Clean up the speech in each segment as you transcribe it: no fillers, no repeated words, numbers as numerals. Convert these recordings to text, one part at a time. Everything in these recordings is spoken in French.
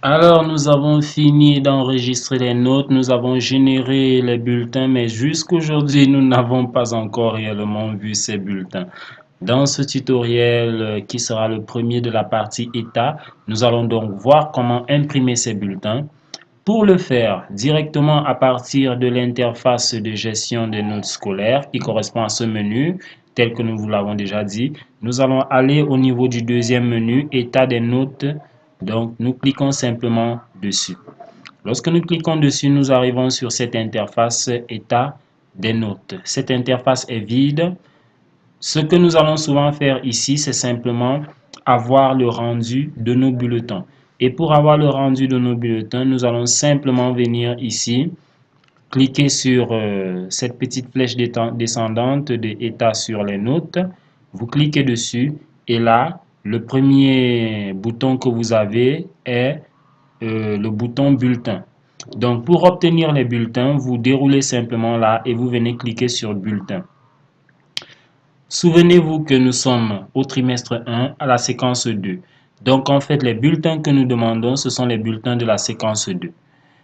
Alors, nous avons fini d'enregistrer les notes, nous avons généré les bulletins, mais jusqu'aujourd'hui, nous n'avons pas encore réellement vu ces bulletins. Dans ce tutoriel qui sera le premier de la partie état, nous allons donc voir comment imprimer ces bulletins. Pour le faire, directement à partir de l'interface de gestion des notes scolaires qui correspond à ce menu, tel que nous vous l'avons déjà dit, nous allons aller au niveau du deuxième menu, état des notes. Donc, nous cliquons simplement dessus. Lorsque nous cliquons dessus, nous arrivons sur cette interface état des notes. Cette interface est vide. Ce que nous allons souvent faire ici, c'est simplement avoir le rendu de nos bulletins. Et pour avoir le rendu de nos bulletins, nous allons simplement venir ici, cliquer sur cette petite flèche descendante de état sur les notes. Vous cliquez dessus et là, le premier bouton que vous avez est le bouton bulletin. Donc, pour obtenir les bulletins, vous déroulez simplement là et vous venez cliquer sur bulletin. Souvenez-vous que nous sommes au trimestre 1 à la séquence 2. Donc, en fait, les bulletins que nous demandons, ce sont les bulletins de la séquence 2.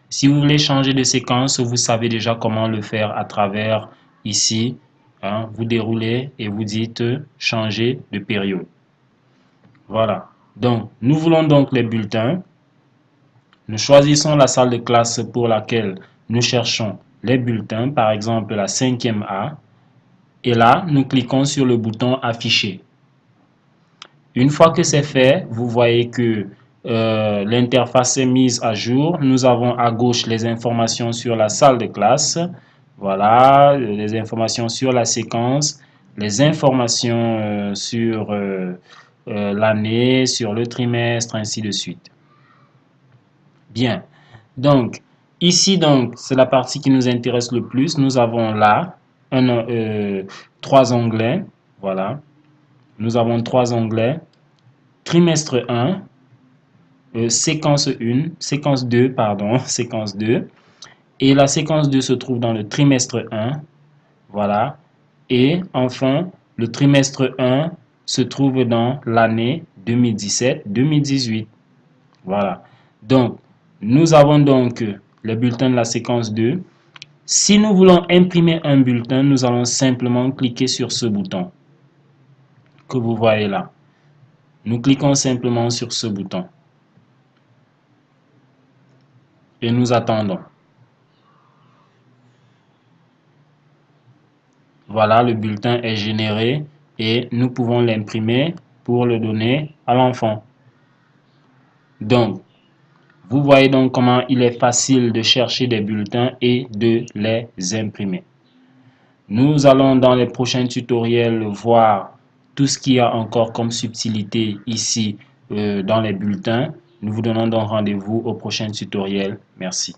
Si vous voulez changer de séquence, vous savez déjà comment le faire à travers ici. Vous déroulez et vous dites changer de période. Voilà. Donc, nous voulons donc les bulletins. Nous choisissons la salle de classe pour laquelle nous cherchons les bulletins, par exemple la 5e A. Et là, nous cliquons sur le bouton afficher. Une fois que c'est fait, vous voyez que l'interface est mise à jour. Nous avons à gauche les informations sur la salle de classe. Voilà, les informations sur la séquence, les informations sur l'année, sur le trimestre, ainsi de suite. Bien. Donc, ici, c'est la partie qui nous intéresse le plus. Nous avons là 3 onglets. Voilà. Nous avons 3 onglets. Trimestre 1, séquence 1, séquence 2, pardon, séquence 2. Et la séquence 2 se trouve dans le trimestre 1. Voilà. Et enfin, le trimestre 1 se trouve dans l'année 2017-2018. Voilà. Donc, nous avons donc les bulletins de la séquence 2. Si nous voulons imprimer un bulletin, nous allons simplement cliquer sur ce bouton que vous voyez là. Nous cliquons simplement sur ce bouton. Et nous attendons. Voilà, le bulletin est généré et nous pouvons l'imprimer pour le donner à l'enfant. Donc, vous voyez donc comment il est facile de chercher des bulletins et de les imprimer. Nous allons dans les prochains tutoriels voir tout ce qu'il y a encore comme subtilité ici dans les bulletins. Nous vous donnons donc rendez-vous au prochain tutoriel. Merci.